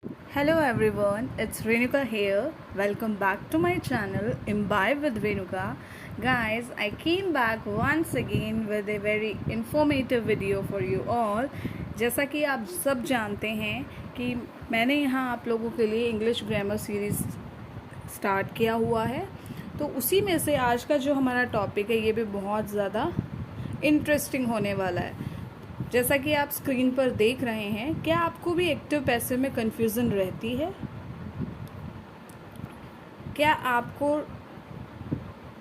Hello everyone, it's Renuka here. Welcome back to my channel Imbibe with Renuka. Guys, I came back once again with a very informative video for you all. जैसा कि आप सब जानते हैं कि मैंने यहाँ आप लोगों के लिए इंग्लिश ग्रामर सीरीज़ स्टार्ट किया हुआ है, तो उसी में से आज का जो हमारा टॉपिक है ये भी बहुत ज़्यादा इंटरेस्टिंग होने वाला है। जैसा कि आप स्क्रीन पर देख रहे हैं, क्या आपको भी एक्टिव पैसिव में कन्फ्यूज़न रहती है? क्या आपको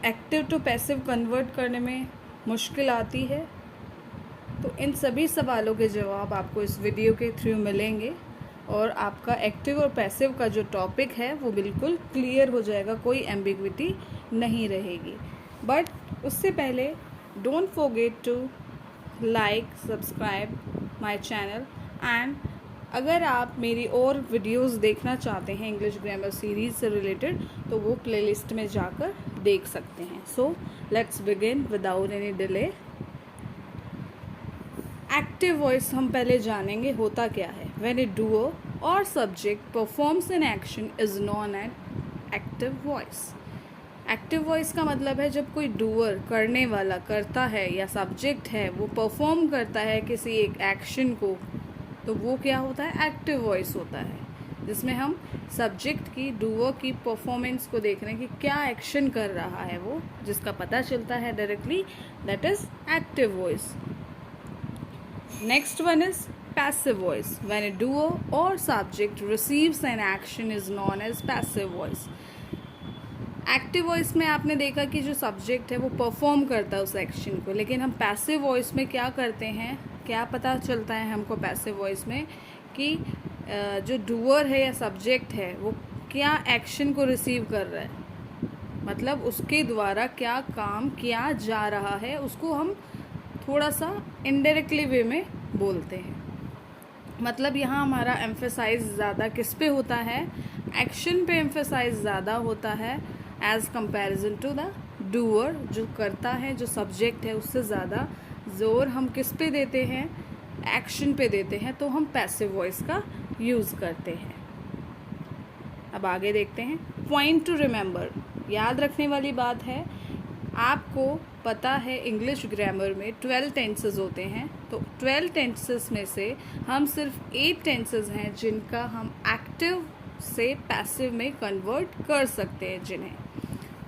एक्टिव टू पैसिव कन्वर्ट करने में मुश्किल आती है? तो इन सभी सवालों के जवाब आपको इस वीडियो के थ्रू मिलेंगे और आपका एक्टिव और पैसिव का जो टॉपिक है वो बिल्कुल क्लियर हो जाएगा, कोई एम्बिग्विटी नहीं रहेगी। बट उससे पहले don't forget to like subscribe my channel and अगर आप मेरी और वीडियोस देखना चाहते हैं इंग्लिश ग्रामर सीरीज से रिलेटेड तो वो प्लेलिस्ट में जाकर देख सकते हैं। So let's begin without any delay. Active voice हम पहले जानेंगे होता क्या है। व्हेन ए डूअर और subject performs an action is known as active voice. Active voice का मतलब है जब कोई डूअर करने वाला करता है या सब्जेक्ट है वो परफॉर्म करता है किसी एक एक्शन को, तो वो क्या होता है, एक्टिव वॉइस होता है, जिसमें हम सब्जेक्ट की डूअर की परफॉर्मेंस को देख रहे हैं कि क्या एक्शन कर रहा है वो, जिसका पता चलता है directly, that is active voice. Next one is passive voice. When a doer और subject receives an action is known as passive voice. Active voice में आपने देखा कि जो सब्जेक्ट है वो परफॉर्म करता है उस एक्शन को, लेकिन हम पैसिव वॉइस में क्या करते हैं, क्या पता चलता है हमको पैसिव वॉइस में कि जो डूअर है या सब्जेक्ट है वो क्या एक्शन को रिसीव कर रहा है, मतलब उसके द्वारा क्या काम किया जा रहा है, उसको हम थोड़ा सा इनडायरेक्टली वे में बोलते हैं। मतलब यहाँ हमारा एम्फेसाइज ज़्यादा किस पे होता है, एक्शन पे एम्फेसाइज ज़्यादा होता है as comparison to the doer, जो करता है, जो सब्जेक्ट है, उससे ज़्यादा जोर हम किस पे देते हैं, एक्शन पे देते हैं, तो हम पैसिव वॉइस का यूज़ करते हैं। अब आगे देखते हैं। पॉइंट टू रिमेंबर, याद रखने वाली बात है, आपको पता है इंग्लिश ग्रामर में 12 टेंसेस होते हैं, तो 12 टेंसेस में से हम सिर्फ 8 टेंसेस हैं जिनका हम एक्टिव से पैसिव में कन्वर्ट कर सकते हैं जिन्हें।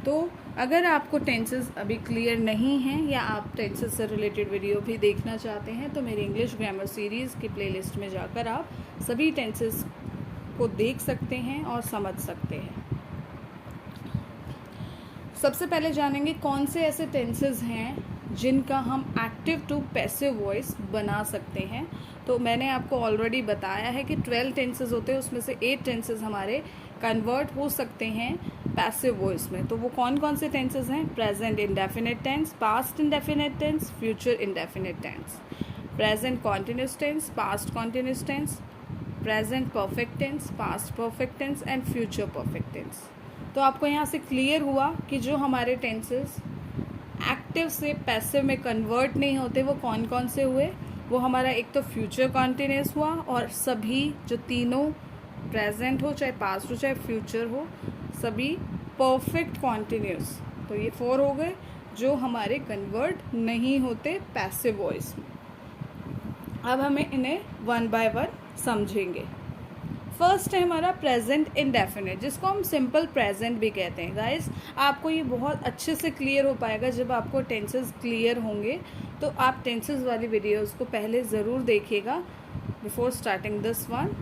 तो अगर आपको टेंसेस अभी क्लियर नहीं हैं या आप टेंसेस से रिलेटेड वीडियो भी देखना चाहते हैं तो मेरी इंग्लिश ग्रामर सीरीज़ की प्लेलिस्ट में जाकर आप सभी टेंसेस को देख सकते हैं और समझ सकते हैं। सबसे पहले जानेंगे कौन से ऐसे टेंसेस हैं जिनका हम एक्टिव टू पैसिव वॉइस बना सकते हैं। तो मैंने आपको ऑलरेडी बताया है कि 12 टेंसेस होते हैं, उसमें से 8 टेंसेस हमारे कन्वर्ट हो सकते हैं पैसिव वॉइस में। तो वो कौन कौन से टेंसेस हैं, present indefinite tense, past indefinite tense, future indefinite tense, present continuous tense, past continuous tense, present perfect tense, past perfect tense and future perfect tense. तो आपको यहाँ से क्लियर हुआ कि जो हमारे टेंसेस एक्टिव से पैसिव में कन्वर्ट नहीं होते वो कौन कौन से हुए। वो हमारा एक तो फ्यूचर कॉन्टिन्यूस हुआ और सभी जो तीनों प्रेजेंट हो, चाहे पास्ट हो चाहे फ्यूचर हो, सभी परफेक्ट कॉन्टिन्यूस। तो ये 4 हो गए जो हमारे कन्वर्ट नहीं होते पैसिव वॉइस में। अब हमें इन्हें वन बाय वन समझेंगे। फर्स्ट है हमारा प्रेजेंट इंडेफिनिट, जिसको हम सिंपल प्रेजेंट भी कहते हैं। गाइस, आपको ये बहुत अच्छे से क्लियर हो पाएगा जब आपको टेंसेस क्लियर होंगे, तो आप टेंसेस वाली वीडियोस को पहले ज़रूर देखिएगा बिफोर स्टार्टिंग दिस वन,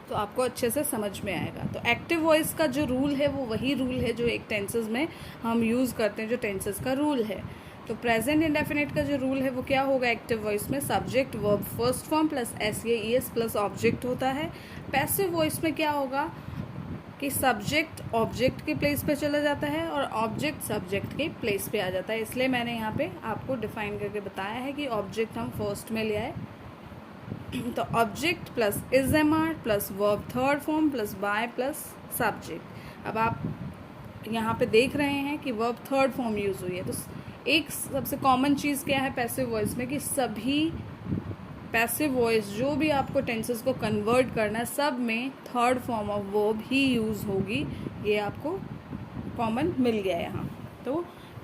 तो आपको अच्छे से समझ में आएगा। तो एक्टिव वॉइस का जो रूल है वो वही रूल है जो एक टेंसेस में हम यूज़ करते हैं, जो टेंसेस का रूल है। तो प्रेजेंट इंडेफिनिट का जो रूल है वो क्या होगा, एक्टिव वॉइस में subject verb first form plus S या ईएस प्लस ऑब्जेक्ट होता है। पैसिव वॉइस में क्या होगा कि सब्जेक्ट ऑब्जेक्ट के प्लेस पे चला जाता है और ऑब्जेक्ट सब्जेक्ट के प्लेस पे आ जाता है। इसलिए मैंने यहाँ पे आपको डिफाइन करके बताया है कि ऑब्जेक्ट हम फर्स्ट में ले आए, तो object plus is am are plus verb third form plus by plus subject. अब आप यहाँ पे देख रहे हैं कि वर्ब थर्ड फॉर्म यूज़ हुई है। तो एक सबसे कॉमन चीज़ क्या है पैसिव वॉइस में कि सभी पैसिव वॉइस जो भी आपको टेंसेस को कन्वर्ट करना है सब में third form of verb he use होगी। ये आपको कॉमन मिल गया यहाँ। तो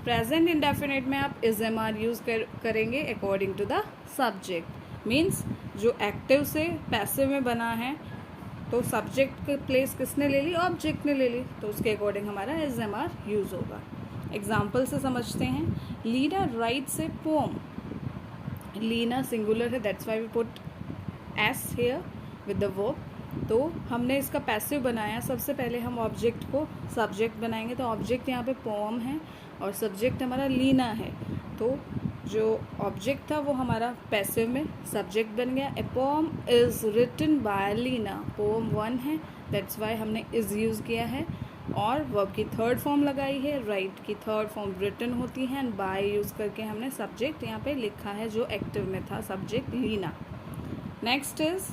प्रेजेंट इंडेफिनिट में आप इज एम आर यूज़ करेंगे according to the subject. Means जो एक्टिव से पैसिव में बना है तो सब्जेक्ट की प्लेस किसने ले ली, ऑब्जेक्ट ने ले ली, तो उसके अकॉर्डिंग हमारा इज एम आर यूज़ होगा। एग्जाम्पल से समझते हैं। Leena writes a poem. Leena singular है, that's why we put S here with the verb. तो हमने इसका पैसिव बनाया। सबसे पहले हम ऑब्जेक्ट को सब्जेक्ट बनाएंगे, तो ऑब्जेक्ट यहाँ पे पोम है और सब्जेक्ट हमारा लीना है। तो जो ऑब्जेक्ट था वो हमारा पैसिव में सब्जेक्ट बन गया। A poem is written by Leena, poem 1 है, दैट्स वाई हमने इज़ यूज़ किया है। और वर्ब की थर्ड फॉर्म लगाई है, राइट की थर्ड फॉर्म रिटन होती है, एंड बाय यूज़ करके हमने सब्जेक्ट यहाँ पे लिखा है जो एक्टिव में था, subject Leena. Next is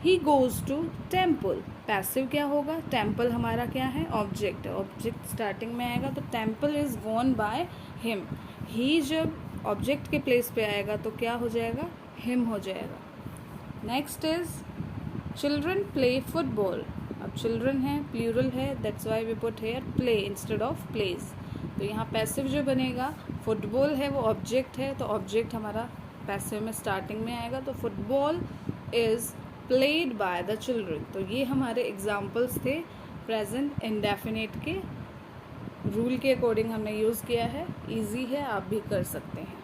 he goes to temple. Passive क्या होगा, टेम्पल हमारा क्या है, ऑब्जेक्ट है, ऑब्जेक्ट स्टार्टिंग में आएगा तो temple is gone by him. He जब ऑब्जेक्ट के प्लेस पे आएगा तो क्या हो जाएगा, हिम हो जाएगा। Next is children play football. अब चिल्ड्रन है, प्लूरल है, that's why we put here play instead of plays. तो यहाँ पैसिव जो बनेगा, फुटबॉल है वो ऑब्जेक्ट है, तो ऑब्जेक्ट हमारा पैसिव में स्टार्टिंग में आएगा, तो football is played by the children. तो ये हमारे एग्जाम्पल्स थे प्रेजेंट इंडेफिनिट के रूल के अकॉर्डिंग हमने यूज़ किया है। इजी है, आप भी कर सकते हैं।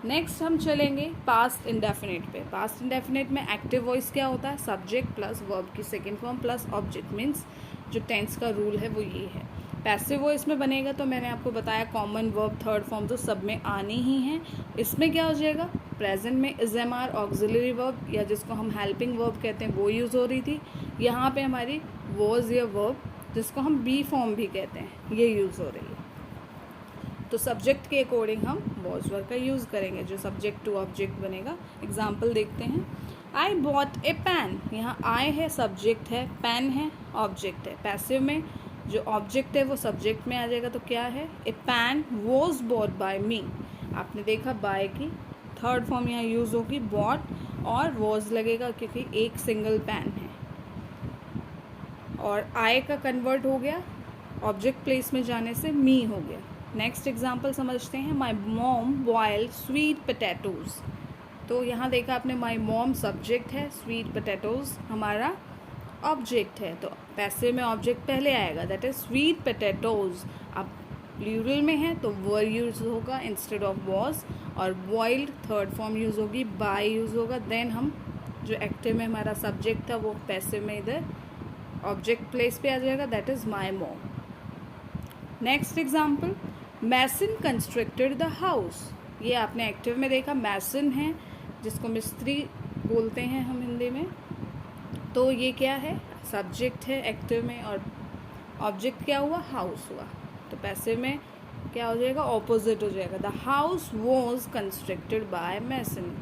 नेक्स्ट हम चलेंगे पास्ट इंडेफिनिट पे। पास्ट इंडेफिनिट में एक्टिव वॉइस क्या होता है, सब्जेक्ट प्लस वर्ब की second form plus object. Means जो टेंस का रूल है वो ये है। पैसिव वॉइस में बनेगा तो मैंने आपको बताया कॉमन वर्ब थर्ड फॉर्म तो सब में आनी ही है। इसमें क्या हो जाएगा, प्रेजेंट में is am are auxiliary verb या जिसको हम हेल्पिंग वर्ब कहते हैं वो यूज़ हो रही थी। यहाँ पे हमारी वॉज या वर्ब जिसको हम बी फॉर्म भी कहते हैं ये यूज़ हो रही है। तो सब्जेक्ट के अकॉर्डिंग हम वॉज वर्ब का यूज़ करेंगे, जो सब्जेक्ट टू ऑब्जेक्ट बनेगा। एग्जाम्पल देखते हैं। I bought a pen. यहाँ आई है, सब्जेक्ट है, पेन है, ऑब्जेक्ट है। पैसिव में जो ऑब्जेक्ट है वो सब्जेक्ट में आ जाएगा, तो क्या है, ए पेन वॉज बॉट बाय मी। आपने देखा बाय की थर्ड फॉर्म यहाँ यूज़ होगी, बॉट और वॉज लगेगा क्योंकि एक सिंगल पेन है। और आई का कन्वर्ट हो गया ऑब्जेक्ट प्लेस में जाने से मी हो गया। नेक्स्ट एग्जाम्पल समझते हैं। My mom boiled sweet potatoes. तो यहाँ देखा आपने माई मॉम सब्जेक्ट है, स्वीट पोटैटोज़ हमारा ऑब्जेक्ट है, तो पैसिव में ऑब्जेक्ट पहले आएगा, दैट इज स्वीट पोटैटोज़। अब प्लूरल में है तो वर यूज़ होगा इंस्टेड ऑफ वॉज, और बॉइल्ड थर्ड फॉर्म यूज़ होगी, बाय यूज़ होगा। देन हम जो एक्टिव में हमारा सब्जेक्ट था वो पैसिव में इधर ऑब्जेक्ट प्लेस पे आ जाएगा, that is my mom. Next example, mason constructed the house. ये आपने एक्टिव में देखा, मैसन है जिसको मिस्त्री बोलते हैं हम हिंदी में। तो ये क्या है, सब्जेक्ट है एक्टिव में, और ऑब्जेक्ट क्या हुआ, हाउस हुआ। तो पैसिव में क्या हो जाएगा, ऑपोजिट हो जाएगा, the house was constructed by mason.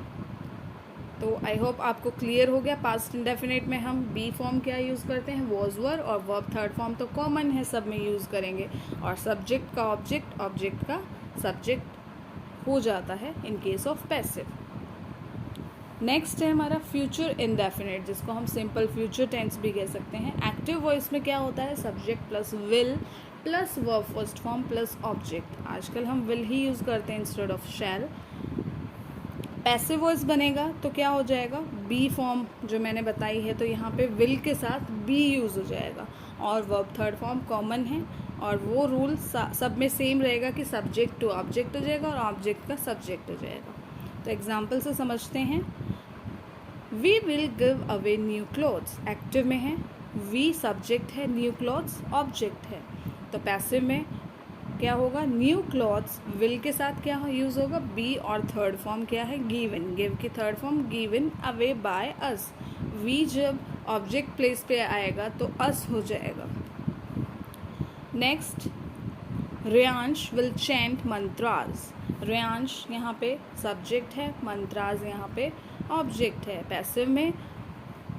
तो आई होप आपको क्लियर हो गया। पास्ट इंडेफिनिट में हम बी फॉर्म क्या यूज़ करते हैं, वॉज वर, और वर्ब थर्ड फॉर्म तो कॉमन है, सब में यूज़ करेंगे, और सब्जेक्ट का ऑब्जेक्ट, ऑब्जेक्ट का सब्जेक्ट हो जाता है in case of passive. Next है हमारा फ्यूचर इंडेफिनिट, जिसको हम सिंपल फ्यूचर टेंस भी कह सकते हैं। एक्टिव वॉइस में क्या होता है, subject plus will plus verb first form plus object. आजकल हम विल ही यूज़ करते हैं instead of shall. Passive voice बनेगा तो क्या हो जाएगा, बी फॉर्म जो मैंने बताई है, तो यहाँ पे विल के साथ बी यूज़ हो जाएगा, और वर्ब थर्ड फॉर्म कॉमन है, और वो रूल सब में सेम रहेगा कि सब्जेक्ट टू ऑब्जेक्ट हो जाएगा और ऑब्जेक्ट का सब्जेक्ट हो जाएगा। तो एग्जाम्पल से समझते हैं। We will give away new clothes, active में है, वी सब्जेक्ट है, न्यू क्लोथ्स ऑब्जेक्ट है। तो पैसिव में क्या होगा, न्यू क्लॉथ्स विल के साथ क्या यूज़ होगा, बी, और थर्ड फॉर्म क्या है, गिवन, गिव की third form given away by us. We जब ऑब्जेक्ट प्लेस पे आएगा तो अस हो जाएगा। Next, Reyansh will chant mantras. Reyansh यहाँ पे सब्जेक्ट है, मंत्रास यहाँ पे ऑब्जेक्ट है। पैसिव में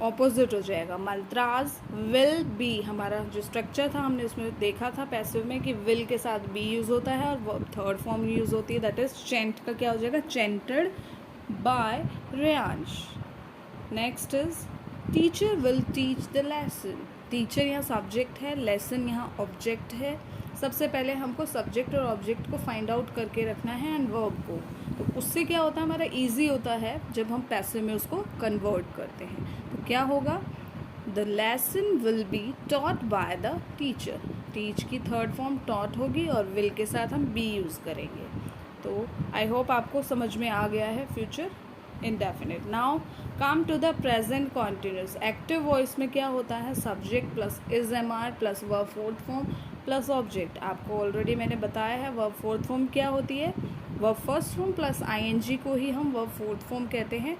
ऑपोजिट हो जाएगा, मंत्रास विल बी। हमारा जो स्ट्रक्चर था हमने उसमें देखा था पैसिव में कि विल के साथ बी यूज़ होता है और थर्ड फॉर्म यूज़ होती है, दैट इज चेंट का क्या हो जाएगा, chanted by Reyansh. Next is teacher will teach the lesson. Teacher यहाँ सब्जेक्ट है, लेसन यहाँ ऑब्जेक्ट है। सबसे पहले हमको सब्जेक्ट और ऑब्जेक्ट को फाइंड आउट करके रखना है एंड वर्ब को। तो उससे क्या होता है, हमारा इजी होता है जब हम पैसिव में उसको कन्वर्ट करते हैं। तो क्या होगा, the lesson will be taught by the teacher. Teach की थर्ड फॉर्म टॉट होगी और विल के साथ हम बी यूज़ करेंगे। तो आई होप आपको समझ में आ गया है future indefinite. Now come to the present continuous. Active voice में क्या होता है, subject plus is am are plus verb fourth form plus object. आपको ऑलरेडी मैंने बताया है वर्ब फोर्थ फॉर्म क्या होती है, verb first form plus ING को ही हम वर्ब फोर्थ फॉर्म कहते हैं।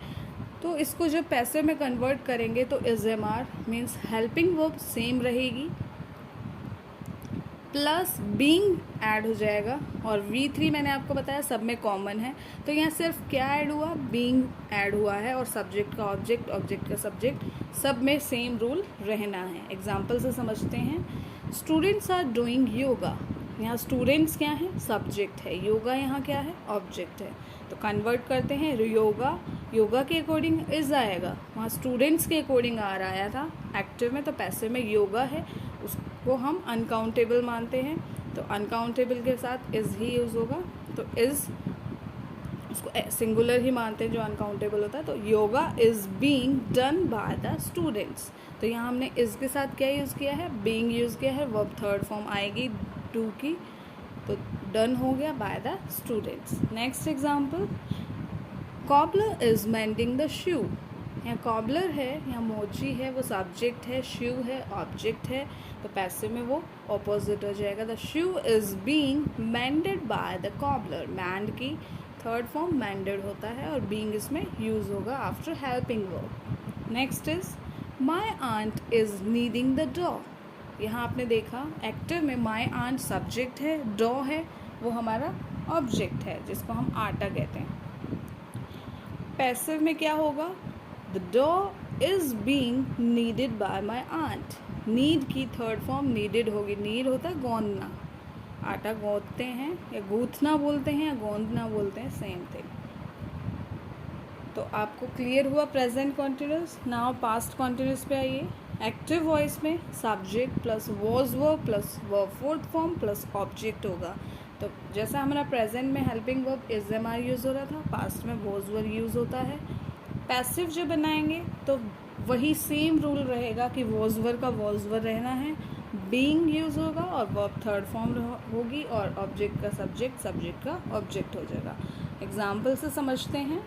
तो इसको जब पैसिव में कन्वर्ट करेंगे तो is am are means helping verb same रहेगी, प्लस बीइंग ऐड हो जाएगा और V3 मैंने आपको बताया सब में कॉमन है। तो यहाँ सिर्फ क्या ऐड हुआ, बीइंग ऐड हुआ है और सब्जेक्ट का ऑब्जेक्ट, ऑब्जेक्ट का सब्जेक्ट, सब में सेम रूल रहना है। एग्जाम्पल से समझते हैं। Students are doing yoga. यहाँ स्टूडेंट्स क्या है, सब्जेक्ट है, योगा यहाँ क्या है, ऑब्जेक्ट है। तो कन्वर्ट करते हैं, योगा, योगा के अकॉर्डिंग इज आएगा, वहाँ स्टूडेंट्स के अकॉर्डिंग आ रहा था एक्टिव में, तो पैसिव में योगा है, उसको हम अनकाउंटेबल मानते हैं। तो अनकाउंटेबल के साथ इज ही यूज़ होगा, तो इज उसको सिंगुलर ही मानते हैं जो अनकाउंटेबल होता है। तो yoga is being done by the students. तो यहाँ हमने इज के साथ क्या यूज़ किया है, बीइंग यूज़ किया है, वर्ब थर्ड फॉर्म आएगी डू की, तो डन हो गया by the students. Next example, cobbler is mending the shoe. यहाँ कॉबलर है, यहाँ मोची है, वो सब्जेक्ट है, शू है ऑब्जेक्ट है, तो पैसिव में वो ऑपोजिट हो जाएगा। The shoe is being mended by the cobbler. Mend की थर्ड फॉर्म मेंडेड होता है और बीइंग इसमें यूज होगा after helping verb. Next is my aunt is kneading the dough. यहाँ आपने देखा एक्टिव में माई आंट सब्जेक्ट है, डॉ है वो हमारा ऑब्जेक्ट है जिसको हम आटा कहते हैं। पैसिव में क्या होगा, the dough is being kneaded by my aunt. Knead की थर्ड फॉर्म नीडेड होगी, नीड होता है गोंदना, आटा गोंदते हैं या गूंथना बोलते हैं या गोंदना बोलते हैं, सेम थिंग। तो आपको क्लियर हुआ present continuous. Now past continuous पे आइए। एक्टिव वॉइस में subject plus was verb plus verb fourth form plus object होगा। तो जैसा हमारा प्रेजेंट में helping verb is am are use हो रहा था, पास्ट में वॉज वर्ब यूज़ होता है। पैसिव जब बनाएंगे तो वही सेम रूल रहेगा कि वॉज वर्ब का वॉज वर्ब रहना है, बीइंग यूज़ होगा और वर्ब थर्ड फॉर्म होगी और ऑब्जेक्ट का सब्जेक्ट, सब्जेक्ट का ऑब्जेक्ट हो जाएगा। एग्जाम्पल से समझते हैं।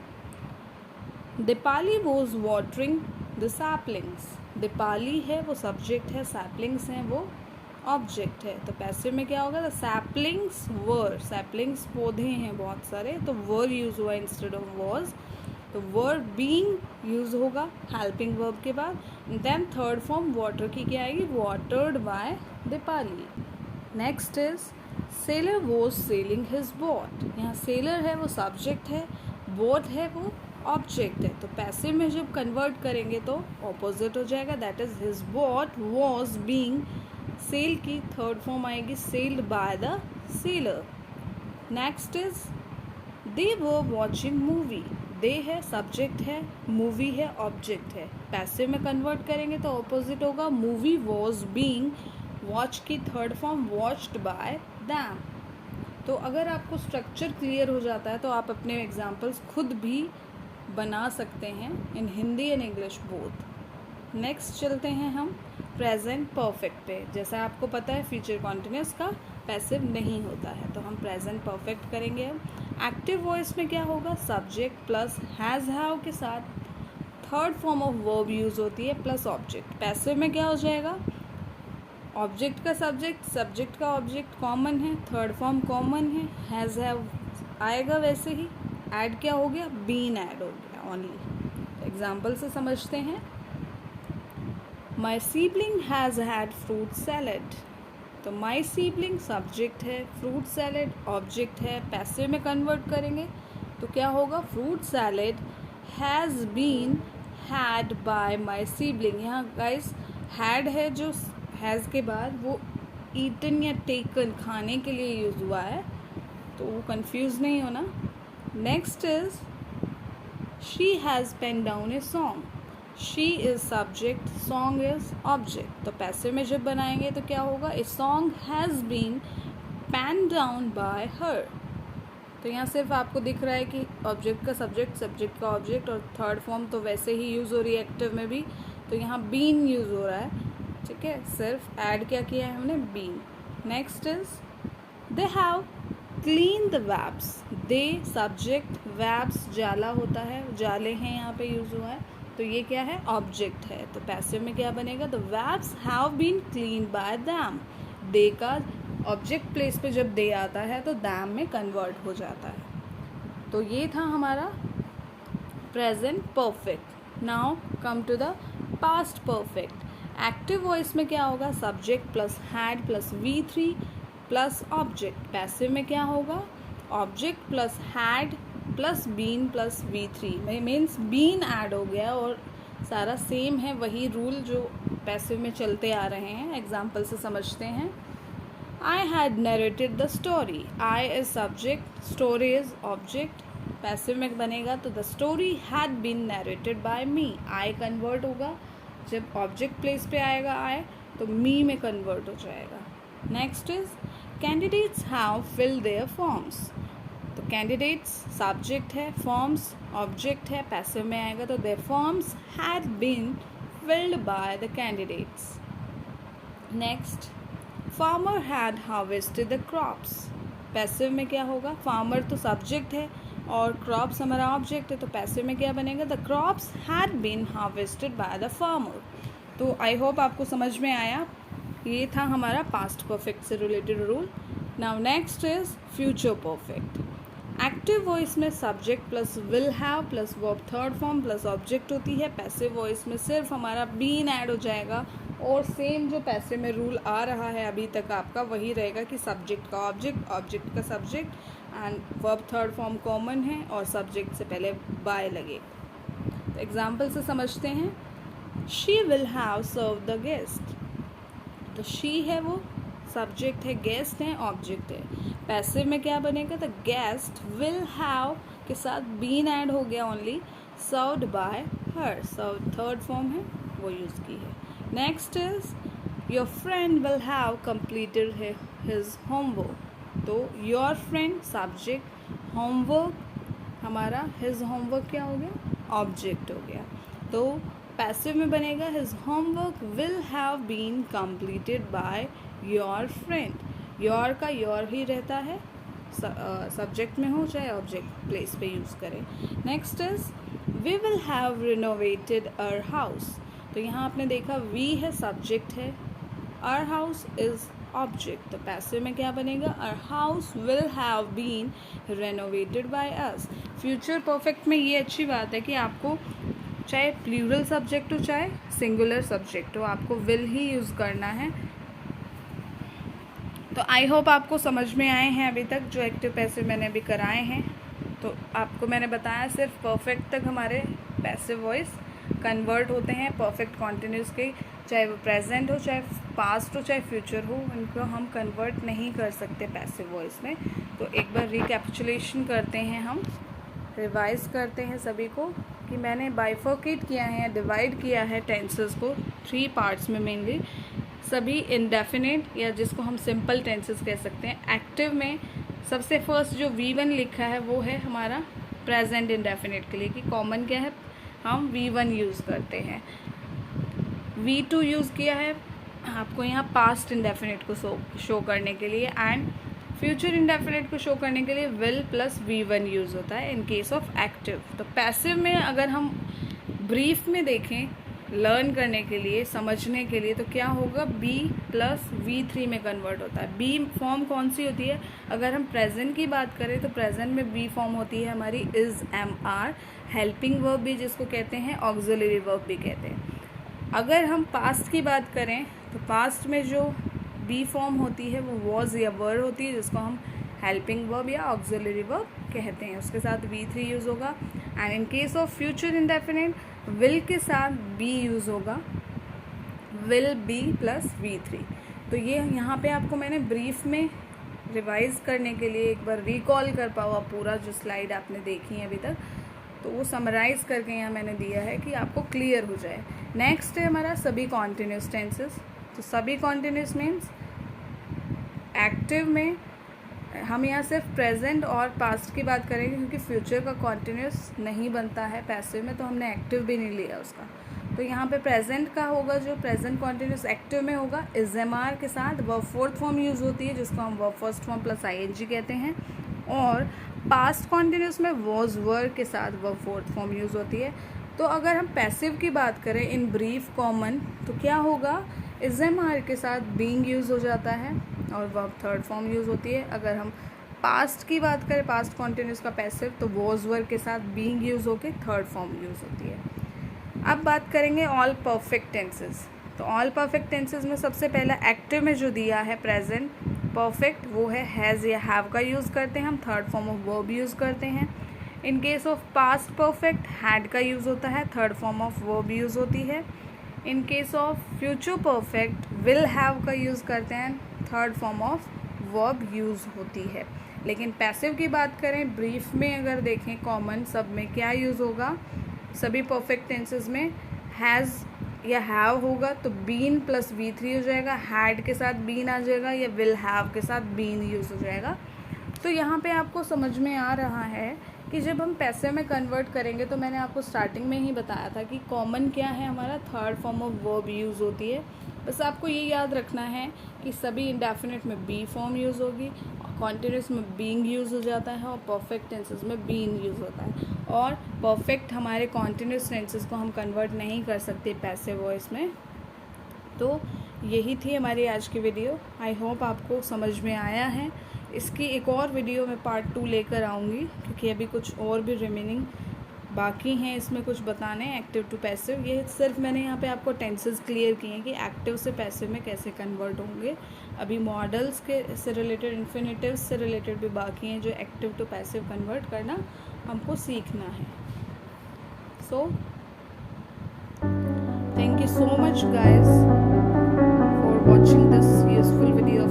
Deepali was watering the saplings. Deepali है वो सब्जेक्ट है, सैपलिंग्स हैं वो ऑब्जेक्ट है। तो पैसिव में क्या होगा, द सैपलिंग्स वर, सैपलिंग्स पौधे हैं बहुत सारे, तो वर यूज़ हुआ इंस्टेड ऑफ वॉज। तो वर्ब बीइंग यूज होगा हेल्पिंग वर्ब के बाद। देन थर्ड फॉर्म वाटर की क्या आएगी, watered by Deepali. Next is sailor was sailing his boat. यहाँ सेलर है वो सब्जेक्ट है, बोट है वो ऑब्जेक्ट है। तो पैसिव में जब कन्वर्ट करेंगे तो ऑपोजिट हो जाएगा, that is his boat was being sell की थर्ड फॉर्म आएगी selled by the seller. Next is they were watching movie. They है सब्जेक्ट है, मूवी है ऑब्जेक्ट है। पैसिव में कन्वर्ट करेंगे तो ऑपोजिट होगा, मूवी वॉज बीइंग वॉच की third form watched bye them. तो अगर आपको स्ट्रक्चर क्लियर हो जाता है तो आप अपने एग्जाम्पल्स खुद भी बना सकते हैं in Hindi and English both. Next चलते हैं हम प्रेजेंट परफेक्ट पे। जैसा आपको पता है फ्यूचर कॉन्टिन्यूस का पैसिव नहीं होता है, तो हम प्रेजेंट परफेक्ट करेंगे। हम एक्टिव वॉइस में क्या होगा, सब्जेक्ट प्लस हैज़ हैव के साथ third form of verb use होती है प्लस ऑब्जेक्ट। पैसिव में क्या हो जाएगा, ऑब्जेक्ट का सब्जेक्ट, सब्जेक्ट का ऑब्जेक्ट कॉमन है, थर्ड फॉर्म कॉमन है, हैज़ हैव आएगा वैसे ही, ऐड क्या हो गया, बीन ऐड हो गया ओनली। एग्जाम्पल से समझते हैं। My sibling has had fruit salad. तो माई सीबलिंग सब्जेक्ट है, फ्रूट सैलड ऑब्जेक्ट है। पैसिव में कन्वर्ट करेंगे तो क्या होगा, fruit salad has been had by my sibling. यहाँ गाइस हैड है जो हैज़ के बाद वो ईटन या टेकन खाने के लिए यूज़ हुआ है, तो वो कंफ्यूज नहीं होना। Next is she has pen down a song, she is subject, song is object. तो पैसिव में जब बनाएंगे तो क्या होगा, a song has been pen down by her. तो यहाँ सिर्फ आपको दिख रहा है कि ऑब्जेक्ट का सब्जेक्ट, सब्जेक्ट का ऑब्जेक्ट, और थर्ड फॉर्म तो वैसे ही यूज़ हो रही है एक्टिव में भी, तो यहाँ बीन यूज़ हो रहा है, ठीक है। सिर्फ ऐड क्या किया है हमने, been. Next is they have clean the webs, they subject, webs जाला होता है, जाले हैं यहाँ पे यूज़ हुआ है, तो ये क्या है, ऑब्जेक्ट है। तो पैसिव में क्या बनेगा, the webs have been clean by them. They का ऑब्जेक्ट प्लेस पे जब दे आता है तो दैम में कन्वर्ट हो जाता है। तो ये था हमारा present perfect. Now come to the past perfect. Active voice में क्या होगा, subject plus had plus V3 plus object. Passive में क्या होगा, object plus had plus been plus V3, means been add हो गया और सारा सेम है, वही रूल जो पैसिव में चलते आ रहे हैं। एग्जाम्पल से समझते हैं। I had narrated the story, I is subject, story is object। Passive में बनेगा तो the story had been narrated by me, I convert होगा, जब ऑब्जेक्ट प्लेस पे आएगा I तो me में कन्वर्ट हो जाएगा। Next is candidates have filled their forms. तो कैंडिडेट्स सब्जेक्ट है, फॉर्म्स ऑब्जेक्ट है, पैसिव में आएगा तो their forms had been filled by the candidates. Next farmer had harvested the crops. Passive में क्या होगा, फार्मर तो सब्जेक्ट है और क्रॉप्स हमारा ऑब्जेक्ट है, तो पैसिव में क्या बनेगा, the crops had been harvested by the farmer. तो आई होप आपको समझ में आया। ये था हमारा पास्ट परफेक्ट से related rule. Now next is future perfect. Active voice में subject plus will have plus verb third form plus object होती है। पैसिव वॉइस में सिर्फ हमारा बीन ऐड हो जाएगा और सेम जो पैसिव में रूल आ रहा है अभी तक आपका वही रहेगा कि सब्जेक्ट का ऑब्जेक्ट, ऑब्जेक्ट का subject and verb third form common है और सब्जेक्ट से पहले बाय लगेगा। तो एग्जाम्पल से समझते हैं। She will have serve the guest. तो शी है वो सब्जेक्ट है, गेस्ट है ऑब्जेक्ट है। पैसिव में क्या बनेगा, द गेस्ट विल हैव के साथ बीन ऐड हो गया only, served by her, serve third form है वो यूज़ की है। Next is your friend will have completed his homework. तो योर फ्रेंड सब्जेक्ट, होमवर्क हमारा हिज होमवर्क क्या हो गया, ऑब्जेक्ट हो गया। तो पैसिव में बनेगा his homework will have been completed by your friend. Your का योर ही रहता है, सब्जेक्ट में हो चाहे ऑब्जेक्ट प्लेस पे यूज़ करें। Next is we will have renovated our house. तो यहाँ आपने देखा वी है सब्जेक्ट है, आवर हाउस इज ऑब्जेक्ट। तो पैसिव में क्या बनेगा, our house will have been renovated by us. Future perfect में ये अच्छी बात है कि आपको चाहे प्लूरल सब्जेक्ट हो चाहे सिंगुलर सब्जेक्ट हो, आपको विल ही यूज़ करना है। तो आई होप आपको समझ में आए हैं अभी तक जो एक्टिव पैसिव मैंने अभी कराए हैं। तो आपको मैंने बताया सिर्फ परफेक्ट तक हमारे पैसिव वॉइस कन्वर्ट होते हैं परफेक्ट कॉन्टिन्यूस के, चाहे वो प्रेजेंट हो चाहे पास्ट हो चाहे फ्यूचर हो, उनको हम कन्वर्ट नहीं कर सकते पैसिव वॉइस में। तो एक बार रिकैपिचुलेशन करते हैं, हम रिवाइज करते हैं सभी को कि मैंने बाइफर्केट किया है, डिवाइड किया है टेंसेस को 3 पार्ट्स में मेनली। सभी इंडेफिनिट या जिसको हम सिंपल टेंसेस कह सकते हैं। एक्टिव में सबसे फर्स्ट जो V1 लिखा है वो है हमारा प्रेजेंट इंडेफिनिट के लिए, कि कॉमन क्या है, हम V1 यूज़ करते हैं। V2 यूज़ किया है आपको यहाँ पास्ट इंडेफिनिट को शो करने के लिए, एंड फ्यूचर इंडेफिनिट को शो करने के लिए विल प्लस V1 यूज़ होता है इन केस ऑफ एक्टिव। तो पैसिव में अगर हम ब्रीफ में देखें लर्न करने के लिए, समझने के लिए, तो क्या होगा, B प्लस V3 में कन्वर्ट होता है। B फॉर्म कौन सी होती है, अगर हम प्रेजेंट की बात करें तो प्रेजेंट में B फॉर्म होती है हमारी is, am, are, helping verb भी जिसको कहते हैं, ऑक्सिलरी वर्ब भी कहते हैं। अगर हम पास्ट की बात करें तो पास्ट में जो B फॉर्म होती है वो वॉज या वर होती है, जिसको हम हेल्पिंग वर्ब या ऑक्सिलरी वर्ब कहते हैं, उसके साथ V3 यूज़ होगा। And in case of future indefinite will के साथ B यूज़ होगा, विल B प्लस V3। तो ये यहाँ पे आपको मैंने ब्रीफ में रिवाइज करने के लिए एक बार रिकॉल कर पाओ पूरा जो स्लाइड आपने देखी है अभी तक। तो वो समराइज़ करके यहाँ मैंने दिया है कि आपको क्लियर हो जाए। नेक्स्ट है हमारा सभी कॉन्टिन्यूस टेंसेस। तो सभी कॉन्टिन्यूस मीन्स एक्टिव में हम यहाँ सिर्फ प्रेजेंट और पास्ट की बात करेंगे, क्योंकि फ्यूचर का कॉन्टिन्यूस नहीं बनता है पैसिव में, तो हमने एक्टिव भी नहीं लिया उसका। तो यहाँ पे प्रेजेंट का होगा, जो प्रेजेंट कॉन्टिन्यूस एक्टिव में होगा, इज एम आर के साथ वर्ब फोर्थ फॉर्म यूज़ होती है, जिसको हम verb first form plus ING कहते हैं। और पास्ट कॉन्टिन्यूस में वॉज वर के साथ वर्ब फोर्थ फॉर्म यूज़ होती है। तो अगर हम पैसिव की बात करें इन ब्रीफ कॉमन, तो क्या होगा, इज एम आर के साथ बीइंग यूज़ हो जाता है और वर्ब थर्ड फॉर्म यूज़ होती है। अगर हम पास्ट की बात करें, पास्ट कॉन्टिन्यूस का पैसिव, तो वॉज वर के साथ बीइंग यूज़ होकर थर्ड फॉर्म यूज़ होती है। अब बात करेंगे ऑल परफेक्ट टेंसेस। तो ऑल परफेक्ट टेंसेस में सबसे पहला एक्टिव में जो दिया है प्रेजेंट परफेक्ट, वो है हैज़ या हैव का यूज़ करते हैं हम, third form of verb use करते हैं। In case of past perfect had का यूज़ होता है, third form of verb use होती है। In case of future perfect will have का यूज़ करते हैं, third form of verb use होती है। लेकिन पैसिव की बात करें, ब्रीफ में अगर देखें कॉमन सब में क्या यूज़ होगा, सभी परफेक्ट टेंसेस में हैज़ या हैव होगा, तो बीन प्लस V3 हो जाएगा, हैड के साथ बीन आ जाएगा, या विल हैव के साथ बीन यूज़ हो जाएगा। तो यहाँ पे आपको समझ में आ रहा है कि जब हम पैसिव में कन्वर्ट करेंगे, तो मैंने आपको स्टार्टिंग में ही बताया था कि कॉमन क्या है हमारा, third form of verb use होती है। बस आपको ये याद रखना है कि सभी इंडेफिनिट में बी फॉर्म यूज़ होगी, कॉन्टिन्यूस में बीइंग यूज़ हो जाता है, और परफेक्ट टेंसेस में बीन यूज़ होता है। और परफेक्ट हमारे कॉन्टिन्यूस टेंसेस को हम कन्वर्ट नहीं कर सकते पैसिव वॉइस में। तो यही थी हमारी आज की वीडियो। आई होप आपको समझ में आया है। इसकी एक और वीडियो में पार्ट 2 लेकर आऊँगी, क्योंकि अभी कुछ और भी रिमेनिंग बाकी हैं इसमें कुछ बताने, एक्टिव टू पैसिव। ये सिर्फ मैंने यहाँ पे आपको टेंसेस क्लियर किए हैं कि एक्टिव से पैसिव में कैसे कन्वर्ट होंगे। अभी मॉडल्स के से रिलेटेड, इन्फिनेटिव्स से रिलेटेड भी बाकी हैं, जो एक्टिव टू पैसिव कन्वर्ट करना हमको सीखना है। So thank you so much guys for watching this useful video of